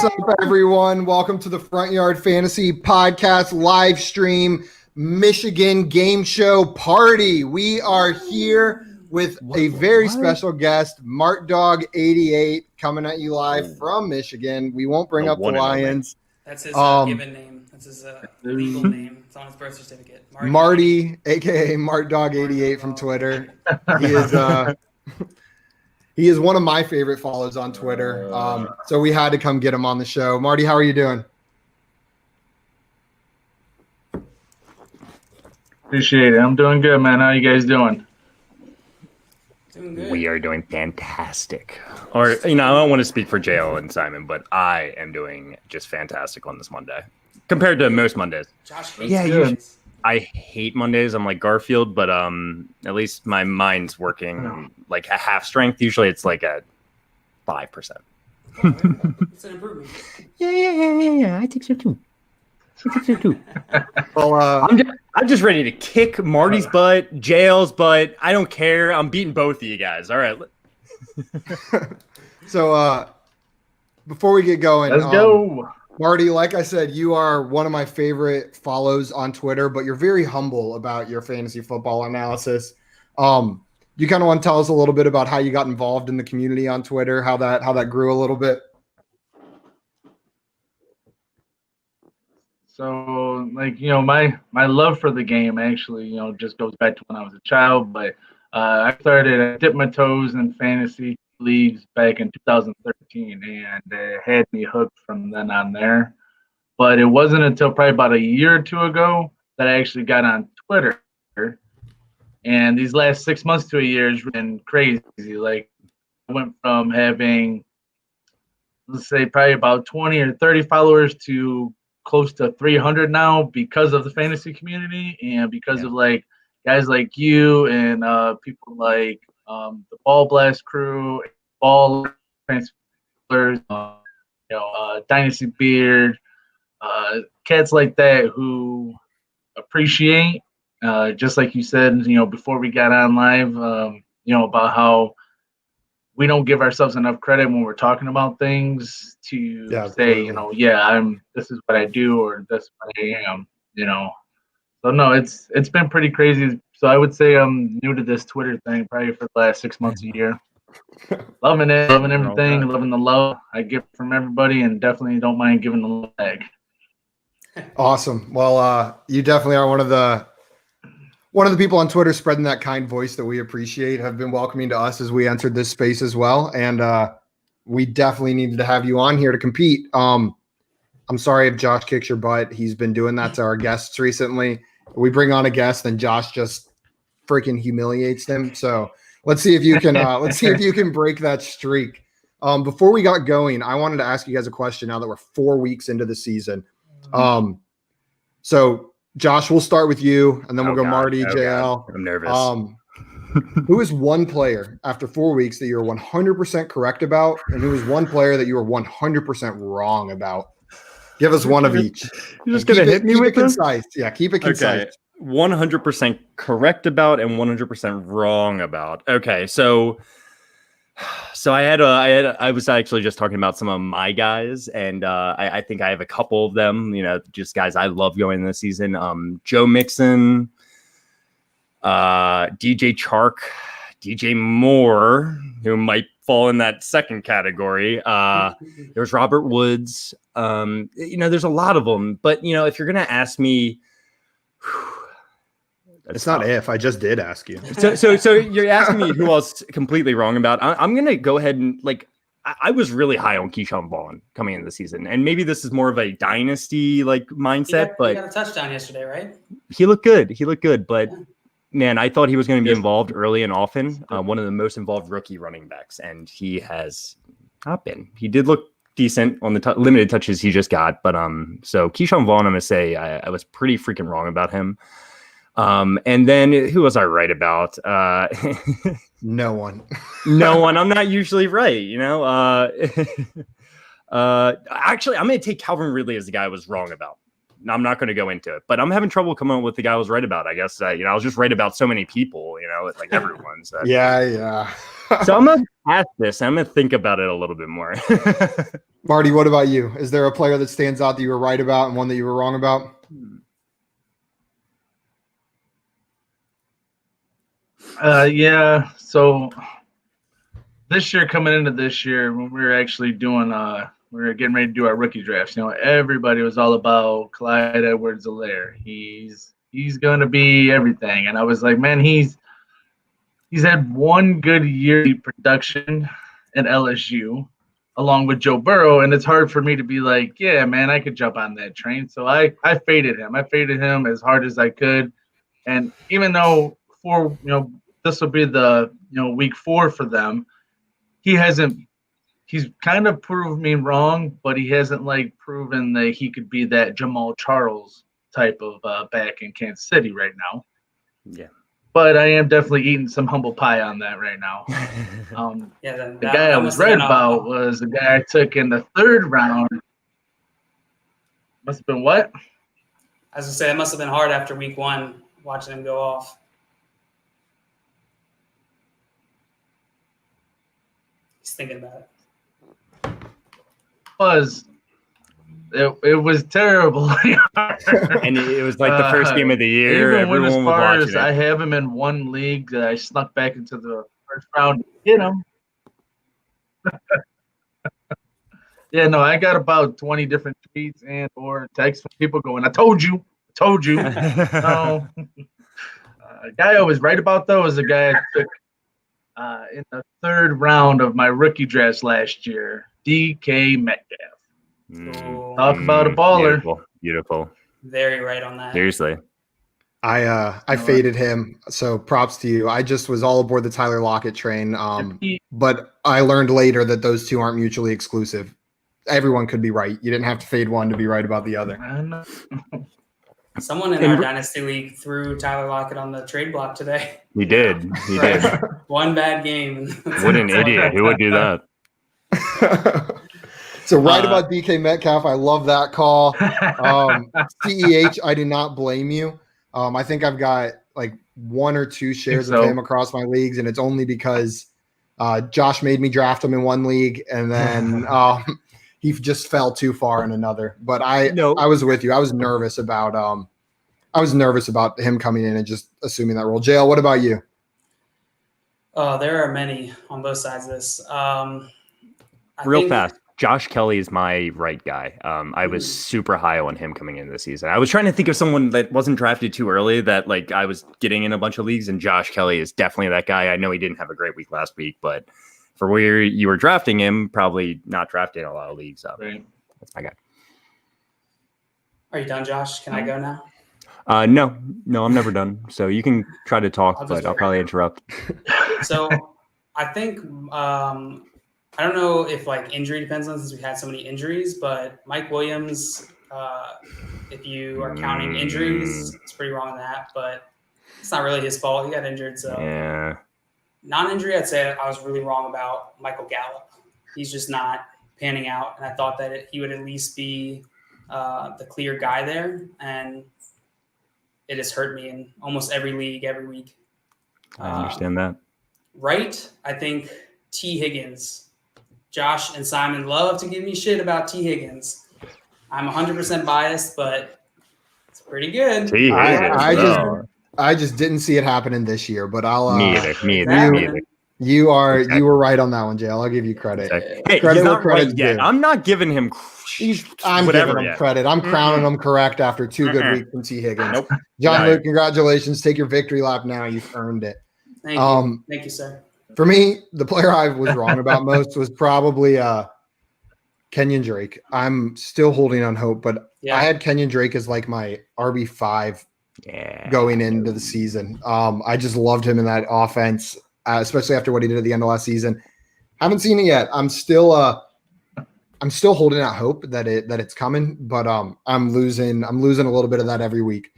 What's up, everyone? Welcome to the Front Yard Fantasy Podcast live stream Michigan game show party. We are here with a very special guest, Mart Dog 88, coming at you live from Michigan. We won't bring up the Lions. That's his given name. That's his legal name. It's on his birth certificate. Marty, aka Mart Dog 88 from Twitter. He is one of my favorite follows on Twitter. So we had to come get him on the show. Marty, how are you doing? Appreciate it. I'm doing good, man. How you guys doing? Doing good. We are doing fantastic. Or, I don't want to speak for JL and Simon, but I am doing just fantastic on this Monday compared to most Mondays. Josh hates I hate Mondays. I'm like Garfield, but at least my mind's working like at half strength. Usually it's like at 5%. It's an improvement. Yeah. I think so too. Well, I'm just ready to kick Marty's butt, JL's butt. I don't care. I'm beating both of you guys. All right. So before we get going, let's go. Marty, like I said, you are one of my favorite follows on Twitter, but you're very humble about your fantasy football analysis. You kind of want to tell us a little bit about how you got involved in the community on Twitter, how that grew a little bit. So, my love for the game actually, just goes back to when I was a child. But I dipped my toes in fantasy leagues back in 2013, and it had me hooked from then on there. But it wasn't until probably about a year or two ago that I actually got on Twitter. And these last 6 months to a year has been crazy. Like, I went from having, let's say, probably about 20 or 30 followers to close to 300 now because of the fantasy community and because of guys like you and people like the Ball Blast crew, Ball Transfers, Dynasty Beard, cats like that who appreciate, just like you said, before we got on live, about how we don't give ourselves enough credit when we're talking about things to say, this is what I do or this is what I am, So no, it's been pretty crazy. So I would say I'm new to this Twitter thing probably for the last 6 months, a year. Loving it, loving everything, loving the love I get from everybody, and definitely don't mind giving the love back. Awesome. Well, you definitely are one of the people on Twitter spreading that kind voice that we appreciate, have been welcoming to us as we entered this space as well. And we definitely needed to have you on here to compete. I'm sorry if Josh kicks your butt. He's been doing that to our guests recently. We bring on a guest, then Josh just freaking humiliates them. So let's see if you can break that streak. Before we got going, I wanted to ask you guys a question now that we're 4 weeks into the season. So Josh, we'll start with you, and then we'll go Marty, JL. I'm nervous. Who is one player after 4 weeks that you're 100% correct about, and who is one player that you are 100% wrong about? Give us one of each. You're just going to hit me with this? Concise. Yeah, keep it concise. Okay. 100% correct about and 100% wrong about. Okay, so I was actually just talking about some of my guys, and I think I have a couple of them, just guys I love going in the season. Joe Mixon, DJ Chark, DJ Moore, who might fall in that second category. There's Robert Woods. There's a lot of them, but if you're gonna ask me, it's not if. I just did ask you. So you're asking me who I was completely wrong about. I'm gonna go ahead and I was really high on Keyshawn Vaughn coming into the season, and maybe this is more of a dynasty mindset. He got a touchdown yesterday, right? He looked good, but. Man, I thought he was going to be involved early and often. One of the most involved rookie running backs, and he has not been. He did look decent on the limited touches he just got, but so Keyshawn Vaughn, I'm going to say I was pretty freaking wrong about him. And then who was I right about? No one. No one. I'm not usually right, Actually, I'm going to take Calvin Ridley as the guy I was wrong about. I'm not going to go into it, but I'm having trouble coming up with the guy I was right about. I guess I was just right about so many people, like everyone. So. Yeah. So I'm gonna ask this. I'm gonna think about it a little bit more. Marty, what about you? Is there a player that stands out that you were right about and one that you were wrong about? Yeah. So this year, coming into this year, when we were actually doing, we were getting ready to do our rookie drafts. Everybody was all about Clyde Edwards-Helaire. He's gonna be everything, and I was like, man, he's had one good year in production at LSU, along with Joe Burrow, and it's hard for me to be like, yeah, man, I could jump on that train. So I faded him. I faded him as hard as I could, and even though this will be the week 4 for them, he's kind of proved me wrong, but he hasn't proven that he could be that Jamal Charles type of back in Kansas City right now. Yeah. But I am definitely eating some humble pie on that right now. The guy I was right about was the guy I took in the 3rd round. Must have been what? I was going to say, it must have been hard after week 1 watching him go off. He's thinking about it. It was terrible. And it was like the first game of the year. Even when, as Everyone was far watching as it. I have him in one league that I snuck back into the 1st round to get him. Yeah, no, I got about 20 different tweets and or texts from people going, I told you. No. A guy I was right about, though, is a guy I took in the 3rd round of my rookie drafts last year, DK Metcalf. Talk about a baller. Beautiful. Very right on that. Seriously. I faded him, so props to you. I just was all aboard the Tyler Lockett train, but I learned later that those two aren't mutually exclusive. Everyone could be right. You didn't have to fade one to be right about the other. Someone in our Dynasty League threw Tyler Lockett on the trade block today. He did. One bad game. What an idiot. Who would do that? So about DK Metcalf, I love that call. CEH, I do not blame you. I think I've got 1 or 2 shares of him across my leagues, and it's only because Josh made me draft him in one league, and then he just fell too far in another. But I was with you. I was nervous about him coming in and just assuming that role. JL, what about you? There are many on both sides of this. Real fast. Josh Kelly is my right guy. I was super high on him coming into the season. I was trying to think of someone that wasn't drafted too early that I was getting in a bunch of leagues, and Josh Kelly is definitely that guy. I know he didn't have a great week last week, but for where you were drafting him, probably not drafted in a lot of leagues. Right. That's my guy. Are you done, Josh? Can I go now? No, I'm never done. So you can try to talk, but I'll probably interrupt. So I think I don't know if injury depends on, since we had so many injuries, but Mike Williams, if you are counting injuries, it's pretty wrong on that, but it's not really his fault. He got injured. So yeah. Non-injury, I'd say I was really wrong about Michael Gallup. He's just not panning out, and I thought that he would at least be the clear guy there, and it has hurt me in almost every league every week. I understand that. Right? I think T. Higgins. Josh and Simon love to give me shit about T. Higgins. I'm 100% biased, but it's pretty good. T. Higgins. I just didn't see it happening this year, but I'll. Me either. You were right on that one, JL. I'll give you credit. Hey, credit he's not right yet. I'm not giving him. I'm giving him credit. I'm crowning him correct after 2 good weeks from T. Higgins. Nope. John Luke, congratulations. Take your victory lap now. You've earned it. Thank you. Thank you, sir. For me, the player I was wrong about most was probably Kenyon Drake. I'm still holding on hope, but I had Kenyon Drake as my RB5 going into the season. I just loved him in that offense, especially after what he did at the end of last season. Haven't seen it yet. I'm still holding out hope that it's coming, but I'm losing a little bit of that every week.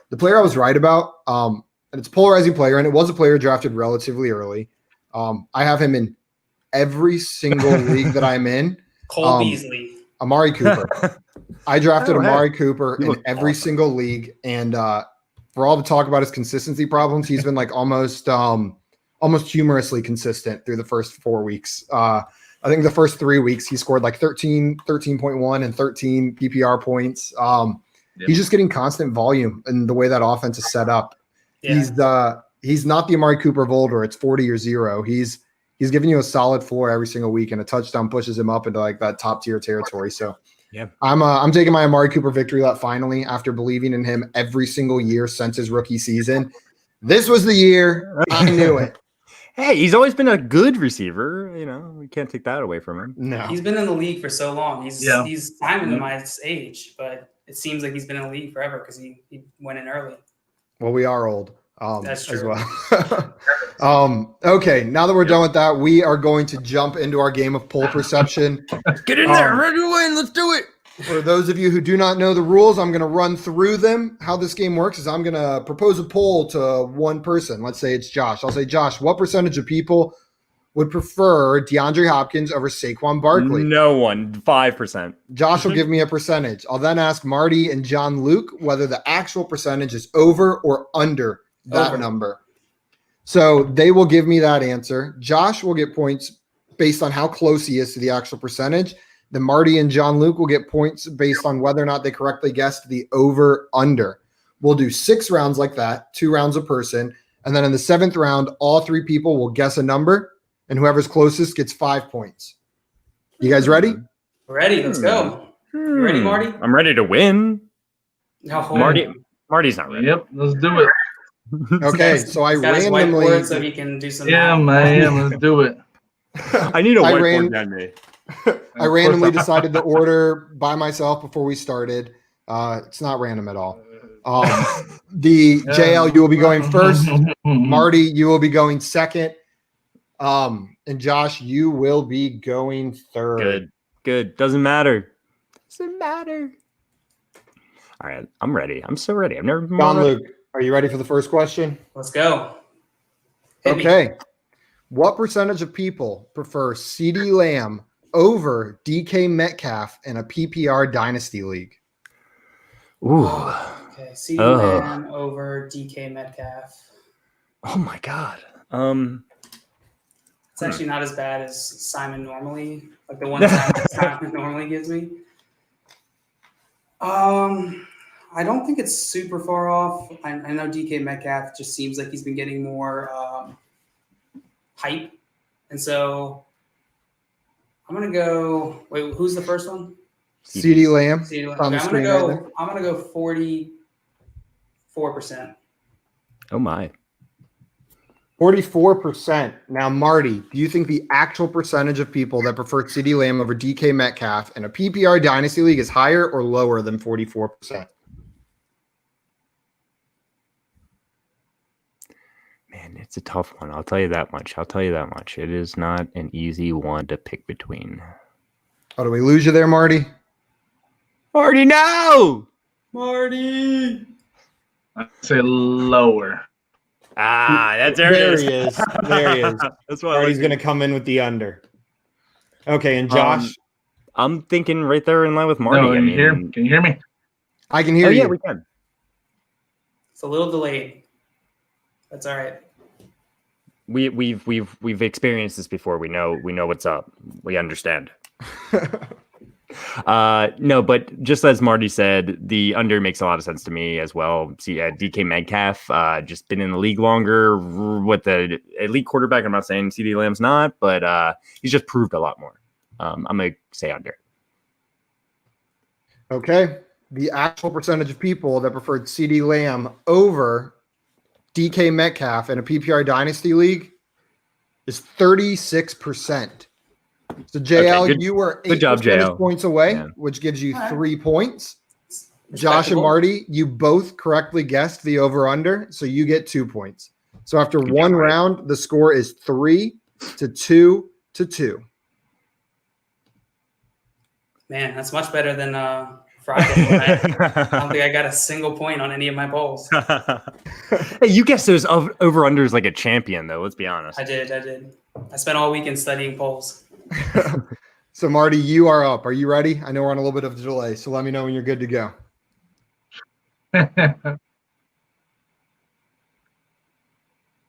The player I was right about, and it's a polarizing player, and it was a player drafted relatively early. I have him in every single league that I'm in. Cole Beasley. Amari Cooper. I drafted Oh, hey. Amari Cooper You in look every awesome. single league, and for all the talk about his consistency problems, he's been like almost humorously consistent through the first 4 weeks. I think the first 3 weeks he scored like 13.1 and 13 PPR points. Yep. He's just getting constant volume in the way that offense is set up. Yeah. He's not the Amari Cooper of old where it's 40 or 0. He's giving you a solid floor every single week, and a touchdown pushes him up into like that top tier territory. So Yeah. I'm taking my Amari Cooper victory lap finally after believing in him every single year since his rookie season. This was the year. I knew it. Hey, he's always been a good receiver. You know, we can't take that away from him. No. He's been in the league for so long. He's Simon Yeah. in my age, but it seems like he's been in the league forever because he went in early. Well, we are old. That's as true. well. Okay, now that we're done with that, we are going to jump into our game of poll perception. Get in there, ready to win. Let's do it. For those of you who do not know the rules, I'm going to run through them. How this game works is I'm going to propose a poll to one person. Let's say it's Josh. I'll say, Josh, what percentage of people would prefer DeAndre Hopkins over Saquon Barkley? No one. 5%. Josh will give me a percentage. I'll then ask Marty and John Luke whether the actual percentage is over or under that Over. number. So they will give me that answer. Josh will get points based on how close he is to the actual percentage. Then Marty and John Luke will get points based on whether or not they correctly guessed the over under. We'll do 6 rounds like that, 2 rounds a person. And then in the 7th round, all 3 people will guess a number, and whoever's closest gets 5 points. You guys ready? Ready? Let's go. You ready, Marty? I'm ready to win. No, Marty's not ready. Yep, let's do it. Okay, so I He's got his randomly whiteboard so he can do some. Yeah, math. man, let's do it. I need a I whiteboard ran- behind me. I randomly decided the order by myself before we started. It's not random at all. The JL, you will be going first. Marty, you will be going second. And Josh, you will be going third. Good. Doesn't matter. All right, I'm ready. I'm so ready. I've never been more John ready. Luke, are you ready for the first question? Let's go. Hit me. Okay. What percentage of people prefer CeeDee Lamb over DK Metcalf in a PPR dynasty league? Ooh. Okay. CeeDee Oh. Lamb over DK Metcalf. Oh my God. It's actually not as bad as Simon normally, like the one that Simon normally gives me. I don't think it's super far off. I know DK Metcalf just seems like he's been getting more hype, and so I'm gonna go. Wait, who's the first one? CeeDee Lamb. CeeDee Lamb. On the Okay, screen right there. I'm gonna go 44%. Oh my. 44%. Now, Marty, do you think the actual percentage of people that prefer CeeDee Lamb over DK Metcalf in a PPR dynasty league is higher or lower than 44%? Man, it's a tough one. I'll tell you that much. It is not an easy one to pick between. Oh, do we lose you there, Marty? Marty, no! Marty. I'd say lower. That's There he is. There he is. That's why Marty's going to come in with the under. Okay, and Josh, I'm thinking right there in line with Marty. No, I can you hear? mean, Can you hear me? I can hear you. yeah, we can. It's a little delayed. That's all right. We've experienced this before. We know what's up. We understand. No, but just as Marty said, the under makes a lot of sense to me as well. See, DK Metcalf, just been in the league longer with the elite quarterback. I'm not saying CeeDee Lamb's not, but he's just proved a lot more. I'm gonna say under. Okay. The actual percentage of people that preferred CeeDee Lamb over DK Metcalf in a PPR dynasty league is 36%. So JL, Okay, you were 8 good job, percentage JL. points away, Yeah. which gives you All right. 3 points. Josh and Respectable. Marty, you both correctly guessed the over/under, so you get 2 points. So after Good one job, Marty. round, the score is 3-2. Man, that's much better than Friday. I don't think I got a single point on any of my polls. Hey, you guessed those over-unders like a champion, though. Let's be honest. I did. I spent all weekend studying polls. So Marty, you are up. Are you ready? I know we're on a little bit of a delay, so let me know when you're good to go.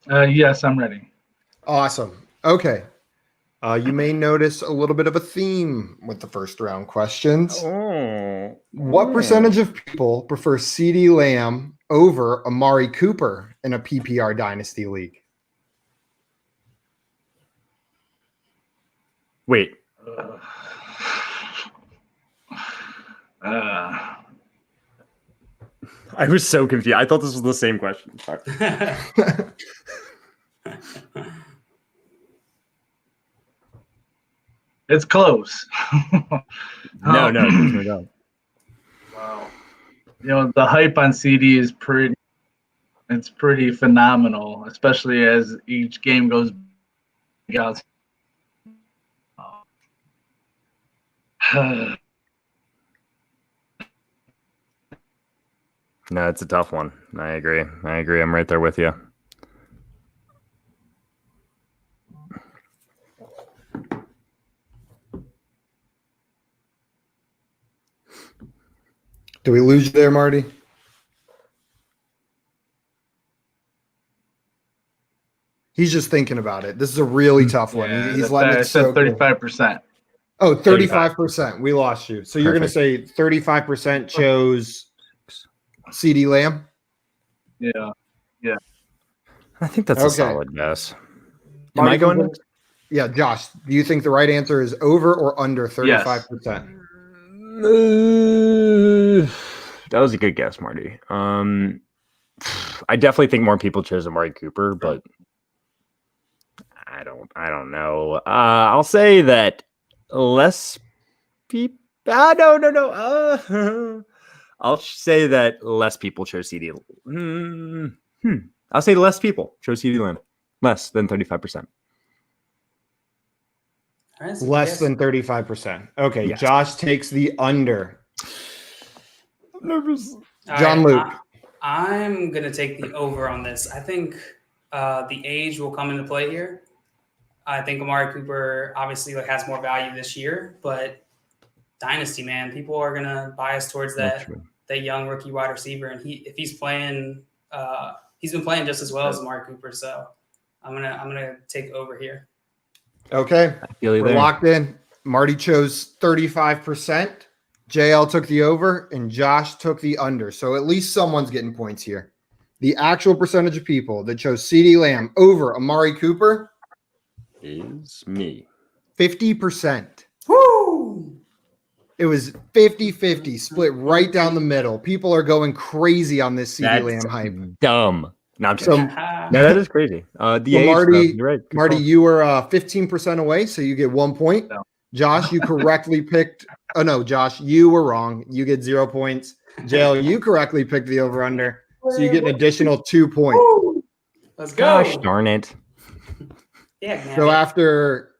Yes, I'm ready. Awesome. Okay. You may notice a little bit of a theme with the first round questions. Oh. What percentage of people prefer CeeDee Lamb over Amari Cooper in a PPR dynasty league? Wait. I was so confused. I thought this was the same question. Sorry. It's close. No, there's no doubt. Wow. You know, the hype on CD is pretty phenomenal, especially as each game goes out. No, it's a tough one. I agree. I'm right there with you. Do we lose you there, Marty? He's just thinking about it. This is a really tough one. Yeah, He's letting I it said soak in. 35%. Oh, 35%. We lost you. So you're going to Perfect. say 35% chose CeeDee Lamb? Yeah. I think that's a Okay. solid guess. Am Marty, I going next? Yeah, Josh, do you think the right answer is over or under 35%? That was a good guess, Marty. I definitely think more people chose Amari Cooper, but I don't know. I'll say that less people. No. I'll say that less people chose CD. I'll say less people chose CD Lamb. Less than 35%. All right, so Less yes. than 35%. Okay, Yes. Josh takes the under. I'm nervous. All John right, Luke. I'm going to take the over on this. I think the age will come into play here. I think Amari Cooper obviously has more value this year, but dynasty, man, people are going to bias towards That's that true. young rookie wide receiver, and if he's playing, he's been playing just as well as Amari Cooper. So I'm gonna take over here. Okay, I feel you we're there. locked in. Marty chose 35%. JL took the over, and Josh took the under. So at least someone's getting points here. The actual percentage of people that chose CeeDee Lamb over Amari Cooper, Is me. 50%. Woo! It was 50-50, split right down the middle. People are going crazy on this CeeDee Lamb hype. Dumb. No, I'm So, joking. No, that is crazy. The So age, Marty- though, you're right. Good Marty, call. you were 15% away, so you get 1 point. No. Josh, you correctly picked. Oh, no, Josh, you were wrong. You get 0 points. JL, you correctly picked the over-under, so you get an additional 2 points. Woo! Let's go. Gosh darn it. Yeah, man. So after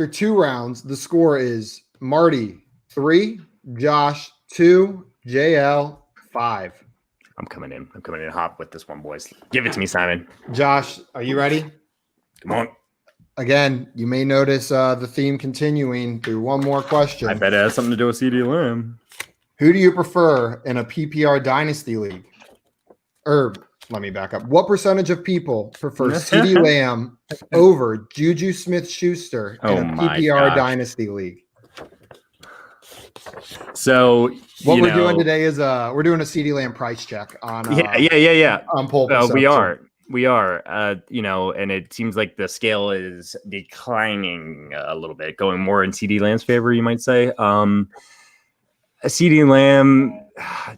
2 rounds, the score is Marty 3, Josh 2, JL 5. I'm coming in hot with this one, boys. Give it to me, Simon. Josh, are you ready? Come on. Again, you may notice the theme continuing through one more question. I bet it has something to do with CD Lamb. Who do you prefer in a PPR dynasty league? Or let me back up. What percentage of people prefer CeeDee Lamb over Juju Smith-Schuster in Oh a my PPR gosh. dynasty league? So What you we're know, doing today is we're doing a CeeDee Lamb price check on yeah. on Pole We Perception. are. You know, and it seems like the scale is declining a little bit, going more in CD Lamb's favor, you might say. CD Lamb,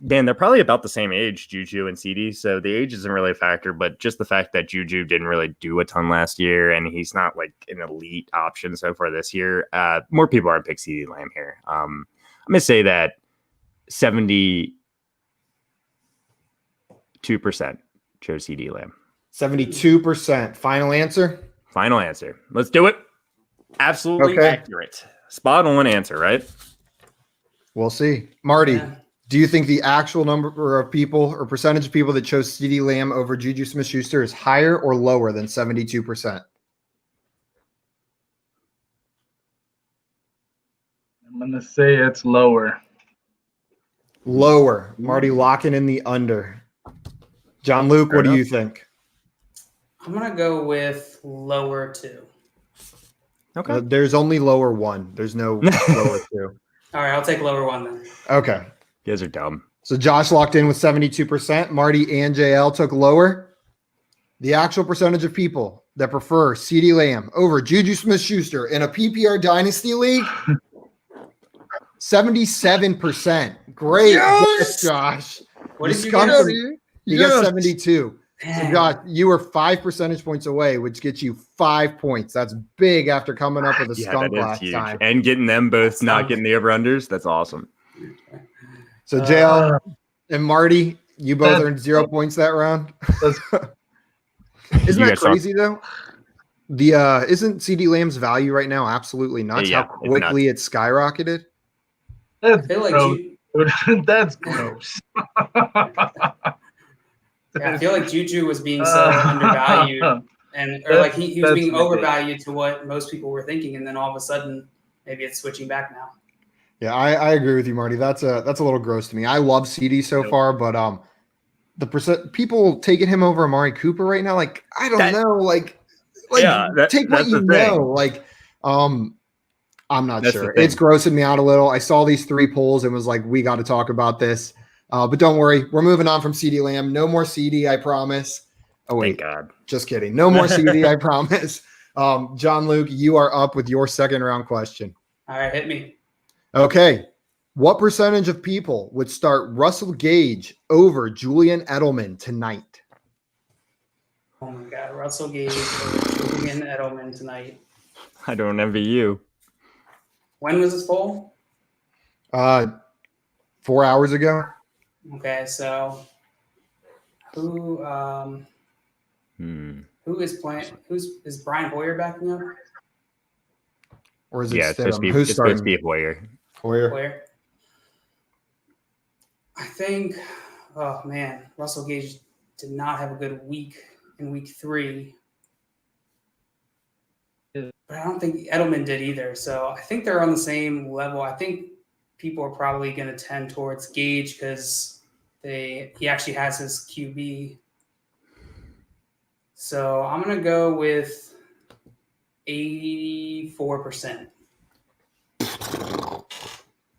Dan, they're probably about the same age, Juju and CD. So the age isn't really a factor, but just the fact that Juju didn't really do a ton last year, and he's not like an elite option so far this year. More people are pick CD Lamb here. I'm gonna say that 72% chose CD Lamb. 72%. Final answer? Final answer. Let's do it. Absolutely Okay. accurate. Spot on answer, right? We'll see. Marty, Yeah. do you think the actual number of people or percentage of people that chose CeeDee Lamb over Juju Smith-Schuster is higher or lower than 72%? I'm gonna say it's lower. Lower. Marty locking in the under. John Luke, Fair what do enough. you think? I'm gonna go with lower 2. Okay. There's only lower 1. There's no lower 2. All right, I'll take lower 1 then. Okay. You guys are dumb. So Josh locked in with 72%. Marty and JL took lower. The actual percentage of people that prefer CeeDee Lamb over Juju Smith-Schuster in a PPR Dynasty League, 77%. Great. Yes! Josh. What You did you skunked get? him. You Yes. got 72. So Man, Josh, you were 5 percentage points away, which gets you 5 points. That's big after coming up with a Yeah, skunk that is last huge. time. And getting them both That's not skunk. getting the over-unders, that's awesome. So JL and Marty, you both earned 0 points that round. That's- Isn't You that guys suck. crazy though? The isn't CD Lamb's value right now absolutely nuts? Yeah, How it's quickly it skyrocketed. I That's feel like gross. Ju- That's gross. yeah, I feel like Juju was being so undervalued, or like he was That's being ridiculous. overvalued to what most people were thinking, and then all of a sudden, maybe it's switching back now. Yeah, I agree with you, Marty. That's a little gross to me. I love CD so Yep. far, but the percent people taking him over Amari Cooper right now, like I don't That- know, like Yeah, take what that's you the thing. know. Like, I'm not That's the sure. thing. It's grossing me out a little. I saw these 3 polls and was like, we got to talk about this. But don't worry, we're moving on from CD Lamb. No more CD, I promise. Oh wait, Thank God. just kidding. No more CD, I promise. John Luke, you are up with your second round question. All right, hit me. Okay. What percentage of people would start Russell Gage over Julian Edelman tonight? Oh my God, Russell Gage or Julian Edelman tonight. I don't envy you. When was this poll? 4 hours ago. Okay, so who who is playing? Is Brian Hoyer backing up? Or is it Yeah, it's supposed, Stidham? to be, Who's it's supposed to starting? be Hoyer. Hoyer. Hoyer. I think. Oh man, Russell Gage did not have a good week in week 3. Yeah. But I don't think Edelman did either. So I think they're on the same level. I think people are probably going to tend towards Gage because he actually has his QB. So I'm going to go with 84%.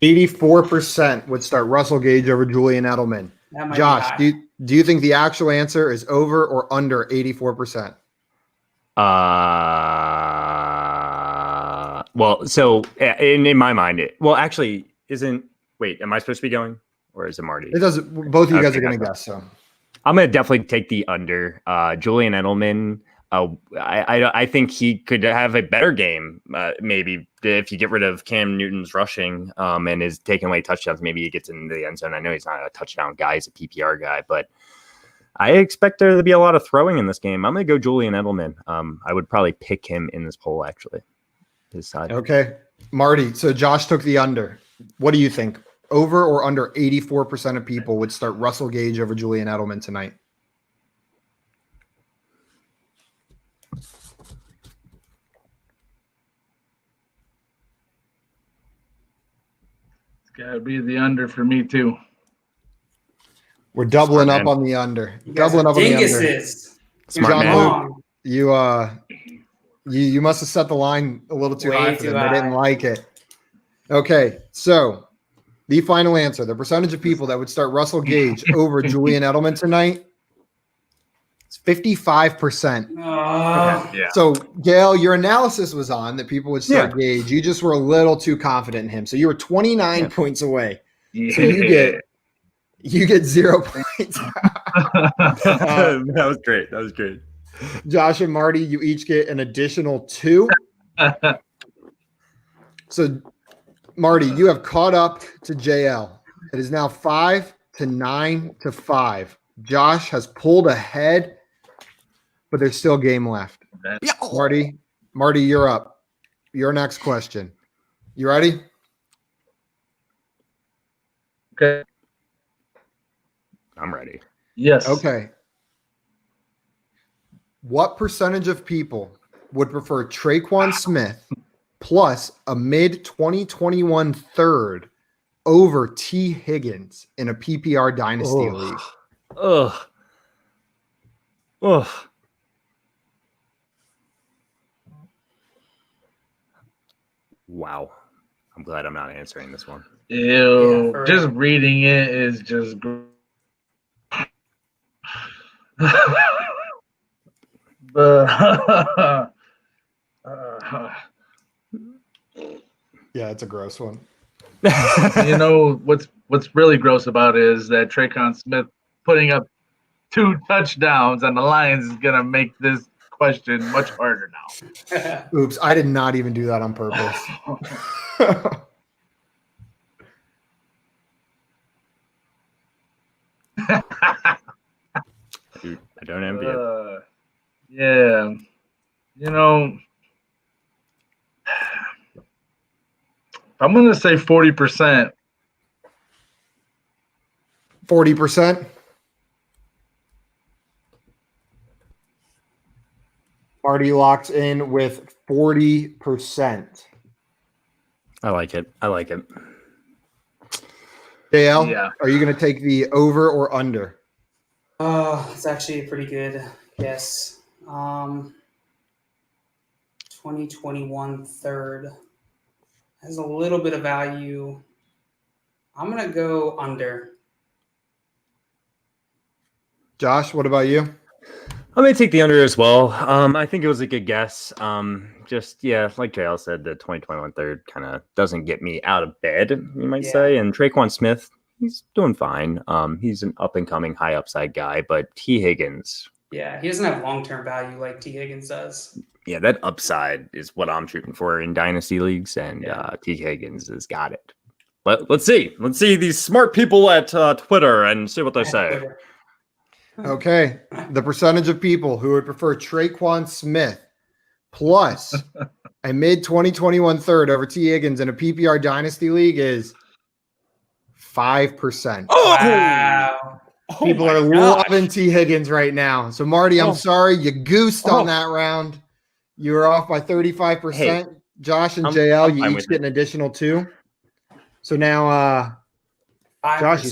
84% would start Russell Gage over Julian Edelman. That might be Josh, high. do you think the actual answer is over or under 84%? Well, so in my mind, actually isn't. Wait, am I supposed to be going, or is it Marty? It doesn't. Both of you guys Okay, are going to gotcha. guess. So I'm gonna definitely take the under. Julian Edelman. I think he could have a better game. Maybe if you get rid of Cam Newton's rushing and is taking away touchdowns, maybe he gets into the end zone. I know he's not a touchdown guy; he's a PPR guy, but I expect there to be a lot of throwing in this game. I'm gonna go Julian Edelman. I would probably pick him in this poll actually. His side. okay, Marty. So Josh took the under. What do you think? Over or under 84% of people would start Russell Gage over Julian Edelman tonight? It's gotta be the under for me too. We're doubling Smart up man. on the under. You guys Doubling are up on the under. dinguses. Smart John man. Luke. Wrong. You must have set the line a little too Way high for too them. They didn't high. like it. Okay, so the final answer: the percentage of people that would start Russell Gage over Julian Edelman tonight is 55%. Oh, Yeah. So, Gail, your analysis was on that people would start Gage. You just were a little too confident in him. So you were 29 points away. So you get 0 points. That was great. That was great. Josh and Marty, you each get an additional 2. So, Marty, you have caught up to JL. It is now 5-9-5. Josh has pulled ahead, but there's still game left. Marty, you're up. Your next question. You ready? Okay. I'm ready. Yes. Okay. What percentage of people would prefer Traquan Smith plus a mid 2021 third over T. Higgins in a PPR dynasty league. Ugh. Ugh. Wow. I'm glad I'm not answering this one. Ew. Yeah, for Just real. reading it is just. But Yeah, it's a gross one. you know what's really gross about it is that Traquan Smith putting up 2 touchdowns and the Lions is gonna make this question much harder now. Oops, I did not even do that on purpose. Dude, I don't envy it. Yeah, you know, I'm gonna say 40%. 40%. Already locked in with 40%. I like it. I like it. JL, Yeah. are you going to take the over or under? Oh, it's actually a pretty good guess. 2021 third has a little bit of value. I'm gonna go under. Josh, what about you? I'm gonna take the under as well. I think it was a good guess. Just like JL said, the 2021 third kind of doesn't get me out of bed, you might Yeah. say. And Traquan Smith, he's doing fine. He's an up and coming high upside guy, but T. Higgins, Yeah, he doesn't have long term value like T. Higgins does. yeah, that upside is what I'm shooting for in dynasty leagues, and Yeah. T. Higgins has got it. But let's see these smart people at Twitter and see what they say. Okay. The percentage of people who would prefer Traquan Smith plus a mid 2021 third over T. Higgins in a PPR dynasty league is 5%. Wow. People are loving T. Higgins right now. So, Marty, I'm sorry. You goosed on that round. You were off by 35%. Hey, Josh and I'm JL, you fine each with get an additional 2. So now, 5%. Josh, you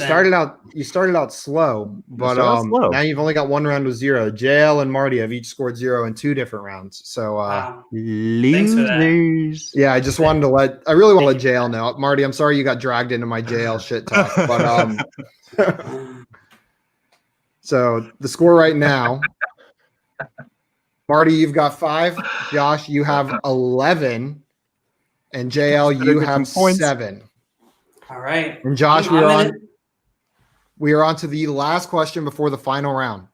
started out slow, but started out slow. now you've only got 1 round with 0. JL and Marty have each scored 0 in 2 different rounds. So Wow. Losers. for that. yeah, I just wanted to I really want to let JL know. Marty, I'm sorry you got dragged into my JL shit talk, but so the score right now, Marty, you've got 5. Josh, you have 11, and JL, you have Some points. 7. All right. And Josh, I'm in it. we are on to the last question before the final round.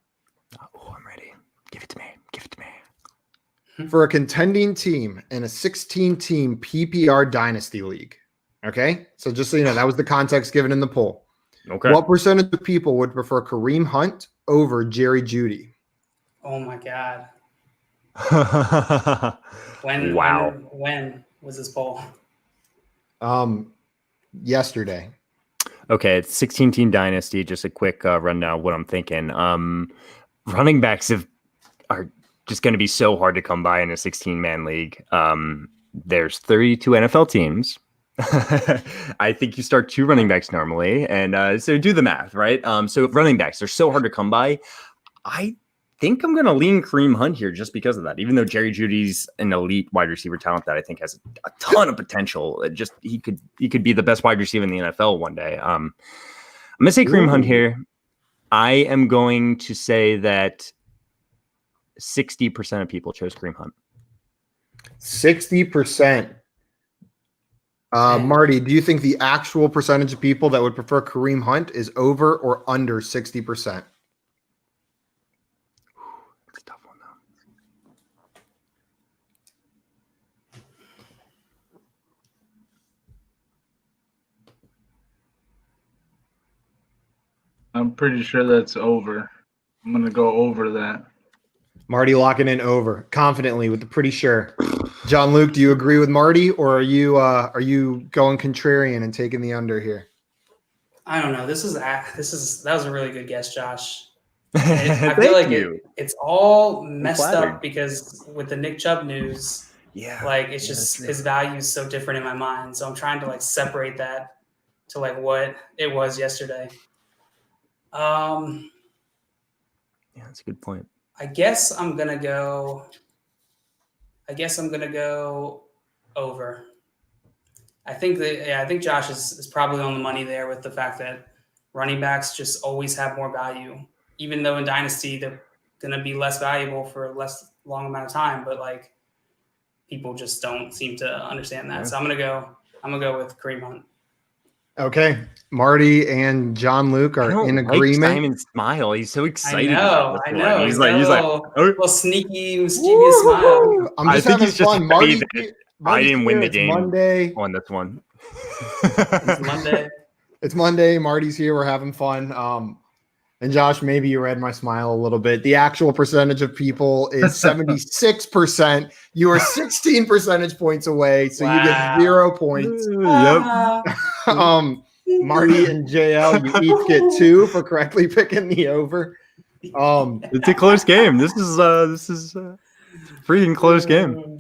Oh, I'm ready. Give it to me. Give it to me. For a contending team in a 16-team PPR dynasty league. Okay? So just so you know, that was the context given in the poll. Okay. What percentage of people would prefer Kareem Hunt over Jerry Jeudy? Oh my God. Wow. When was this poll? Yesterday. Okay, it's 16-team dynasty. Just a quick rundown of what I'm thinking. Running backs are just going to be so hard to come by in a 16-man league. There's 32 NFL teams. I think you start 2 running backs normally, and so do the math, right? So running backs, they're so hard to come by. I think I'm going to lean Kareem Hunt here just because of that. Even though Jerry Jeudy's an elite wide receiver talent that I think has a ton of potential, he could be the best wide receiver in the NFL one day. I'm going to say Kareem Hunt here. I am going to say that 60% of people chose Kareem Hunt. 60%. Marty, do you think the actual percentage of people that would prefer Kareem Hunt is over or under 60%? It's a tough one, though. I'm pretty sure that's over. I'm gonna go over that. Marty locking in over confidently with the pretty sure. John Luke, do you agree with Marty, or are you going contrarian and taking the under here? I don't know. That was a really good guess, Josh. I Thank feel like you. it's all messed flattered. up because with the Nick Chubb news, Yeah. Like it's Yeah, just true. his value is so different in my mind. So I'm trying to like separate that to like what it was yesterday. Yeah, that's a good point. I guess I'm gonna go over. I think Josh is probably on the money there with the fact that running backs just always have more value, even though in Dynasty they're gonna be less valuable for a less long amount of time. But like people just don't seem to understand that. Yeah. So I'm gonna go with Kareem Hunt. Okay. Marty and John Luke I are don't in like agreement. Simon's smile. He's so I excited. know. about this one. He's like, he's like, oh, oh. little sneaky, mischievous smile. I'm I just think having he's just fun. happy Marty's that here- I Marty's didn't win here. the It's game Monday. on this one. It's Monday. It's Monday. Marty's here. We're having fun. And Josh, maybe you read my smile a little bit. The actual percentage of people is 76%. You are 16 percentage points away, so you get Wow. 0 points. Yep. Marty and JL, you each get 2 for correctly picking the over. It's a close game. This is a freaking close game.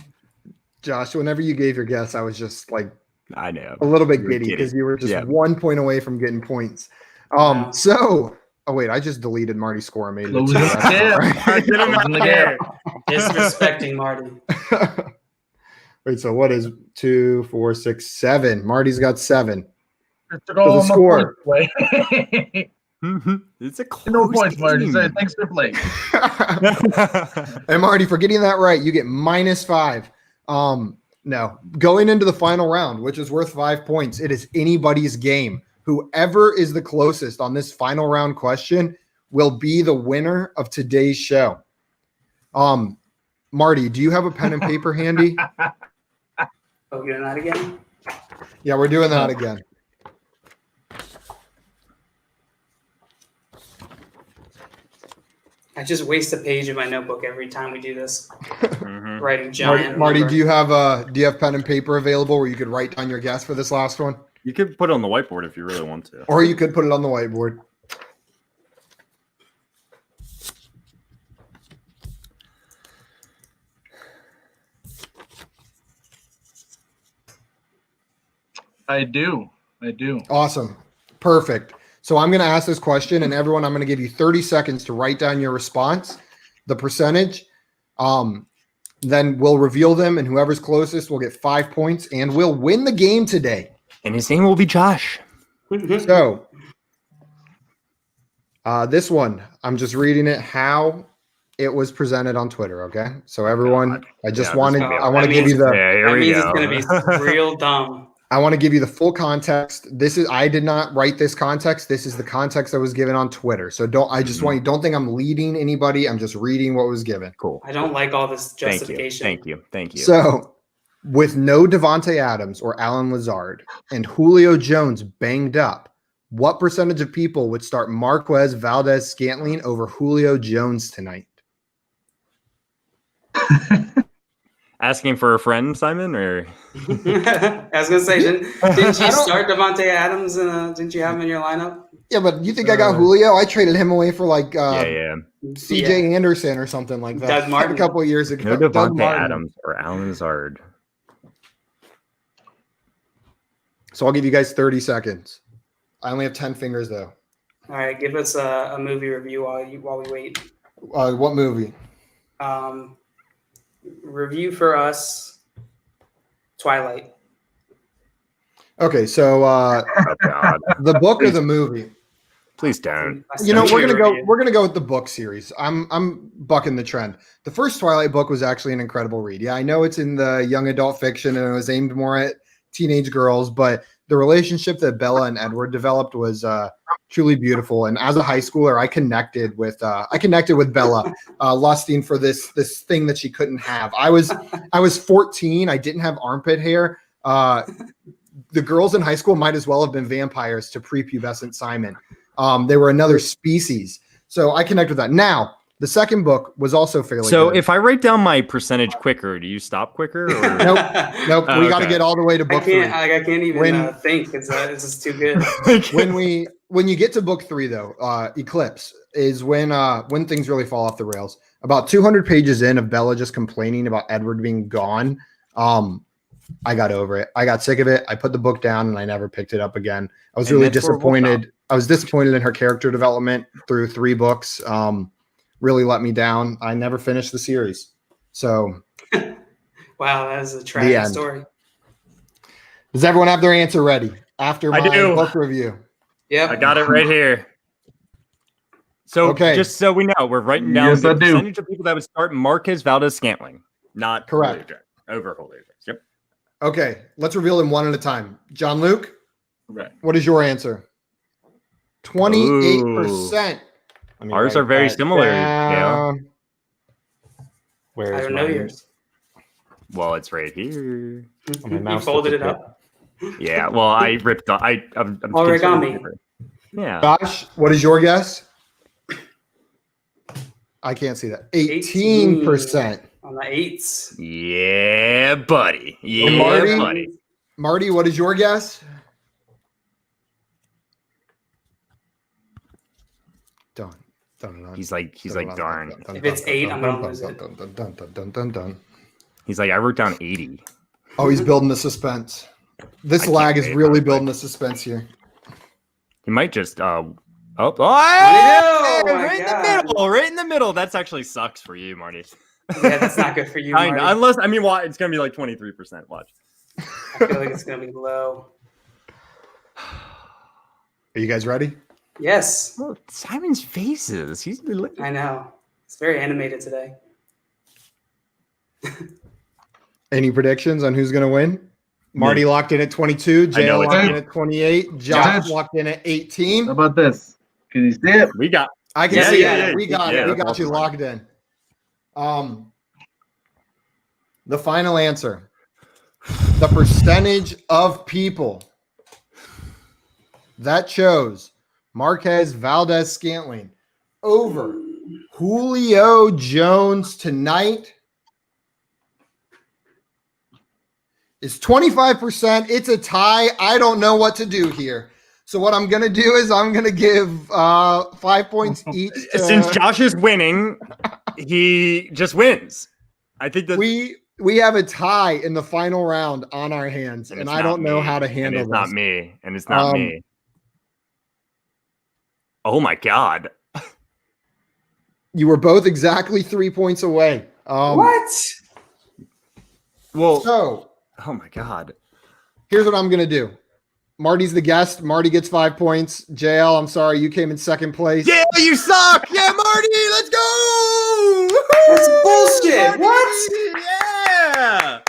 Josh, whenever you gave your guess, I was just like I know. a little bit You were giddy because kidding. you were just Yeah. 1 point away from getting points. Wow. So, oh wait, I just deleted Marty's score and made it. a Close two. the That's not gap. right. Get him in the gap. Disrespecting Marty. Wait, so what is 2, 4, 6, 7? Marty's got 7. Took all the my score. points away. It's a close No points, Marty. game. Say thanks for playing. And Marty, for getting that right, you get -5. No, going into the final round, which is worth 5 points, it is anybody's game. Whoever is the closest on this final round question will be the winner of today's show. Marty, do you have a pen and paper handy? Oh, doing that again? Yeah, we're doing that again. I just waste a page of my notebook every time we do this. Mhm. Writing giant. Marty, number. do you have pen and paper available where you could write down your guess for this last one? You could put it on the whiteboard if you really want to. Or you could put it on the whiteboard. I do. Awesome. Perfect. So I'm going to ask this question, and everyone, I'm going to give you 30 seconds to write down your response, the percentage. Then we'll reveal them, and whoever's closest will get 5 points, and we'll win the game today. And his name will be Josh. So this one, I'm just reading it how it was presented on Twitter. Okay. So everyone, I just Yeah, wanted, this- I want to give you the, Yeah, here That we means go. it's going to be real dumb. I want to give you the full context. I did not write this context. This is the context that was given on Twitter. So don't think I'm leading anybody. I'm just reading what was given. Cool. I don't like all this Thank you. justification. Thank you. So with no Devontae Adams or Alan Lazard and Julio Jones banged up, what percentage of people would start Marquez Valdez-Scantling over Julio Jones tonight? Asking for a friend, Simon, or I was going to say, didn't you start Devontae Adams? Didn't you have him in your lineup? Yeah, but you think I got Julio? I traded him away for like yeah. CJ Anderson or something like that. Doug Martin. A couple of years ago. No Doug Devontae Martin. Adams or Alan Lazard. So I'll give you guys 30 seconds. I only have 10 fingers though. All right, give us a movie review while we wait. What movie? Review for us Twilight. Okay, so Oh God! the book or the movie? Please don't. You know, we're Review. gonna go with the book series. I'm bucking the trend. The first Twilight book was actually an incredible read. Yeah, I know it's in the young adult fiction and it was aimed more at teenage girls, but the relationship that Bella and Edward developed was truly beautiful. And as a high schooler, I connected with Bella, lusting for this thing that she couldn't have. I was 14. I didn't have armpit hair. The girls in high school might as well have been vampires to prepubescent Simon. They were another species. So I connect with that. Now, the second book was also fairly So good. if I write down my percentage quicker, do you stop quicker? Or? Nope. Oh, We got to okay. get all the way to I book can't. 3. I can't even When- think. It's just too good. When you get to book 3 though, Eclipse is when things really fall off the rails. About 200 pages in of Bella just complaining about Edward being gone, I got over it. I got sick of it. I put the book down and I never picked it up again. I was And really that's where we'll disappointed. I was disappointed in her character development through 3 books. Really let me down. I never finished the series. So Wow, that is a The tragic end. story. does everyone have their answer ready after I my do. book review? Yep. I got it right here. So Okay. just so we know, we're writing down Yes, the I do. percentage of people that would start Marquez Valdez-Scantling, not Correct. Julio Jones, over Julio Jones. Yep. Okay, let's reveal them one at a time. John Luke, Right. what is your answer? 28%. Let me Ours write are very that similar, down. Where I is don't know mine? yours. Well, it's right here. my You mouse folded it took a up. Yeah. Well, I ripped. I'm Origami. considering paper. Yeah. Josh, what is your guess? I can't see that. 18%. On the 8s. Yeah, buddy. Yeah, Marty? buddy. Marty, what is your guess? Done. Done. He's like, darn. If it's 8, I'm gonna lose it. Done. He's like, I wrote down 80. Oh, he's building the suspense. This I can't lag is wait, really I'm building the suspense here. He might just Oh right my in God. the middle, right in the middle. That's actually sucks for you, Marty. Yeah, that's not good for you, Kinda, Marty. unless why it's gonna be like 23%. Watch. I feel like it's gonna be low. Are you guys ready? Yes, Oh, Simon's faces. He's I know. It's very animated today. Any predictions on who's going to win? Marty locked in at 22. I know JL it's locked me. in at 28. Josh Josh. locked in at 18. How about this? Can you see it? we got. I can Yeah, see yeah, it. We got yeah, it. We that's got you awesome. locked in. The final answer. The percentage of people that chose Marquez Valdez-Scantling over Julio Jones tonight is 25%. It's a tie. I don't know what to do here. So what I'm going to do is I'm going to give 5 points each. Since Josh is winning, he just wins. I think that we have a tie in the final round on our hands, and it's I not don't know me, how to and handle it's this. not me, and it's not Um, me. Oh my god! You were both exactly 3 points away. What? Well, So oh my god! here's what I'm going to do. Marty's the guest. Marty gets 5 points. JL, I'm sorry. You came in second place. Yeah, you suck! Yeah, Marty, let's go! That's Woohoo! bullshit. Marty! What? Yeah,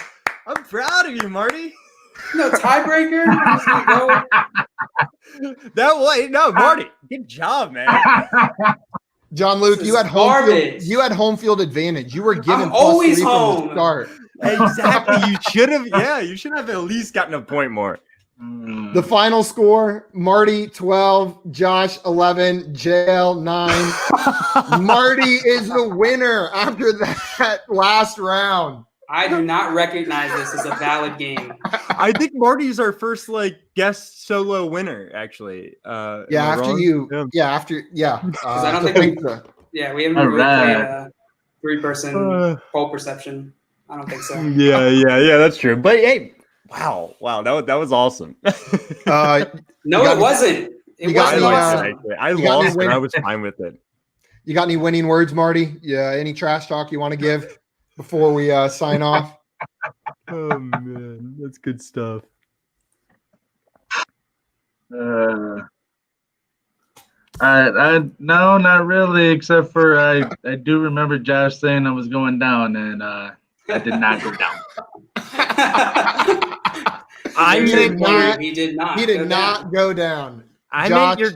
I'm proud of you, Marty. No tiebreaker? I'm just gonna go. That way, no, Marty. Good job, man. John Luke, This you is had home field, garbage. you had home field advantage. You were given I'm plus always 3 from home. the start. Exactly. You should have. Yeah, you should have at least gotten a point more. The final score: Marty 12, Josh 11, JL 9. Marty is the winner after that last round. I do not recognize this as a valid game. I think Marty's our first guest solo winner, actually. Am Yeah, I after wrong? you. Yeah. Yeah, after. Yeah. I don't I think we- so. Yeah, we haven't All really right. played a 3-person poll perception. I don't think so. Yeah, that's true. But hey, wow, that was awesome. No, You got- it wasn't. It you got I wasn't any, lost awesome. it, actually. I you got any lost, and win- I was fine with it. You got any winning words, Marty? Yeah. Any trash talk you want to give before we sign off? Oh man, that's good stuff. I no, not really, except for I do remember Josh saying I was going down, and I did not go down. I There's did your not- point. He did not. He did go not down. go down. I Josh- meant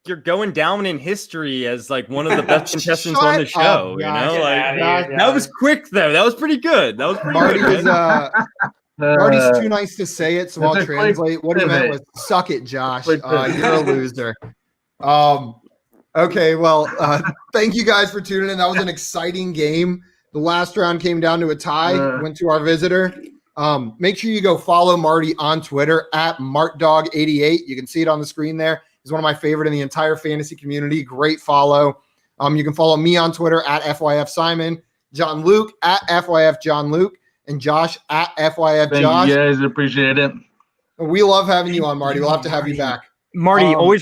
you're going down in history as on the best contestants Shut on the show. up, You Josh. know, Get like outta Josh, here, that was quick though. That was pretty good. That was pretty Marty good. was Marty's too nice to say it, so I'll That's a quick translate. What he meant was pivot. "suck it, Josh. Quick You're pivot. a loser." Okay, well, thank you guys for tuning in. That was an exciting game. The last round came down to a tie. Went to our visitor. Make sure you go follow Marty on Twitter at MartDog88. You can see it on the screen there. He's one of my favorite in the entire fantasy community. Great follow. You can follow me on Twitter at FYF Simon, John Luke at FYF John Luke, and Josh at FYF Thank Josh. you guys. Appreciate it. We love having you on, Marty. We'll have to have you back. Marty, always